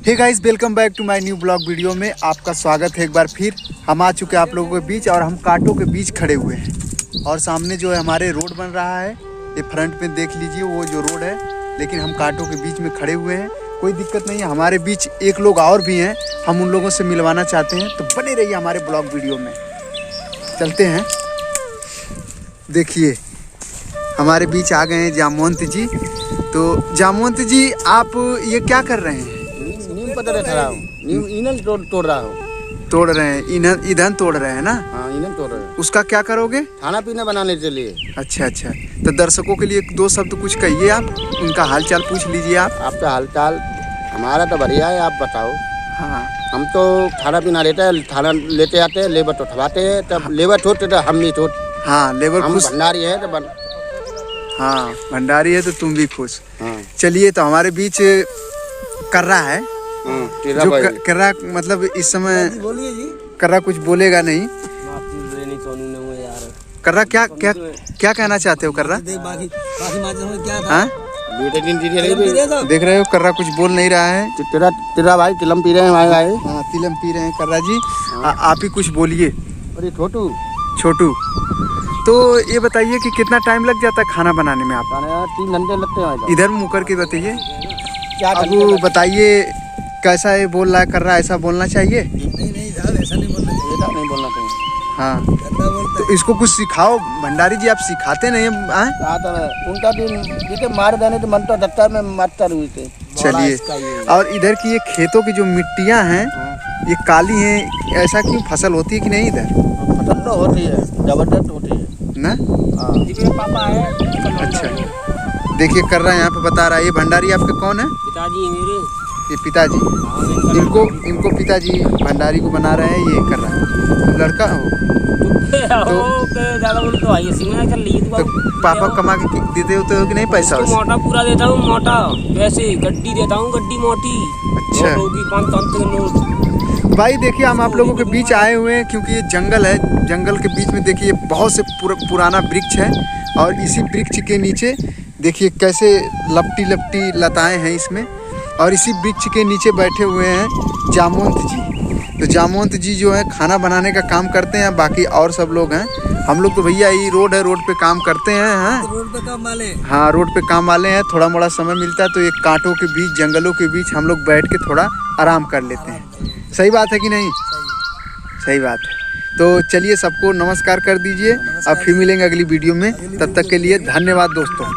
Hey guys, welcome back to my new blog video में आपका स्वागत है। एक बार फिर हम आ चुके हैं आप लोगों के बीच और हम कांटों के बीच खड़े हुए हैं और सामने जो है हमारे रोड बन रहा है। ये फ्रंट में देख लीजिए वो जो रोड है, लेकिन हम कांटों के बीच में खड़े हुए हैं। कोई दिक्कत नहीं है, हमारे बीच एक लोग और भी हैं, हम उन लोगों से मिलवाना चाहते हैं, तो बने रहिए हमारे ब्लॉग वीडियो में। चलते हैं। देखिए हमारे बीच आ गए हैं जामवंत जी। तो जामवंत जी, आप ये क्या कर रहे हैं? नीम तोड़ रहा हूँ। तोड़ रहे हैं, ईंधन तोड़ रहे हैं ना? हाँ, ईंधन तोड़ रहे हैं। उसका क्या करोगे? खाना पीना बनाने के लिए। अच्छा, तो दर्शकों के लिए दो शब्द कुछ कहिए, आप उनका हालचाल पूछ लीजिए। आपका हालचाल हमारा तो बढ़िया है, आप बताओ। हाँ, हम तो खाना पीना खाना लेते आते हैं, लेबर तो ठवाते हैं, तब लेबर ठोते तो हम नहीं ठोट। हाँ, लेबर हम खुश। भंडारी है तो हाँ, भंडारी है तो तुम भी खुश। हाँ। चलिए, तो हमारे बीच कर्रा है जो कर्रा, मतलब इस समय कर्रा कुछ बोलेगा नहीं। कर्रा क्या क्या क्या कहना चाहते हो कर्रा? हाँ, देख रहे हो कर्रा कुछ बोल नहीं रहा है। तेरा भाई तिलम पी रहे हैं भाई। हाँ, तिलम पी रहे हैं कर्रा जी। आप ही कुछ बोलिए। अरे छोटू, तो ये बताइए कि कितना टाइम लग जाता है खाना बनाने में? आप 3 घंटे लगते हैं। इधर मुँह करके बताइए। अब बताइए कैसा ये बोल रहा है कर्रा, ऐसा बोलना चाहिए? नहीं साहब, ऐसा नहीं बोलना चाहिए। हाँ, तो इसको कुछ सिखाओ भंडारी जी, आप सिखाते नहीं हैं? उनका भी मार देने तो मन तो डरता है, मैं मारता रहूँ इसे। चलिए, और इधर की ये खेतों की जो मिट्टियाँ हैं ये काली हैं, ऐसा क्यों? फसल होती है कि नहीं इधर? फसल तो होती है, जबरदस्त होती है ना? पापा है। अच्छा, देखिए कर रहा है यहाँ पे बता रहा है। ये भंडारी आपके कौन है? पिताजी मेरे। ये पिताजी, इनको पिताजी भंडारी को बना रहे हैं। ये कर रहा है लड़का हो तो पापा कमा के देते होते हो कि नहीं पैसा? मोटा पूरा देता हूँ, मोटा वैसे गड्डी देता हूँ, गड्डी मोटी। अच्छा नोट भाई, देखिए हम आप लोगों के बीच आए हुए हैं क्योंकि ये जंगल है। जंगल के बीच में देखिए बहुत से पुराना वृक्ष है और इसी वृक्ष के नीचे देखिए कैसे लपटी लपटी लताएं हैं इसमें, और इसी वृक्ष के नीचे बैठे हुए हैं जामवंत जी। तो जामवंत जी जो है खाना बनाने का काम करते हैं, बाकी और सब लोग हैं। हम लोग तो भैया यही रोड है, रोड पे काम करते हैं। हाँ, रोड पे काम वाले। हाँ, रोड पे काम वाले हैं। थोड़ा मोड़ा समय मिलता है तो एक कांटों के बीच, जंगलों के बीच हम लोग बैठ के थोड़ा आराम कर लेते हैं। सही बात है कि नहीं? सही बात है। तो चलिए सबको नमस्कार कर दीजिए। अब फिर मिलेंगे अगली वीडियो में, तब तक के लिए धन्यवाद दोस्तों।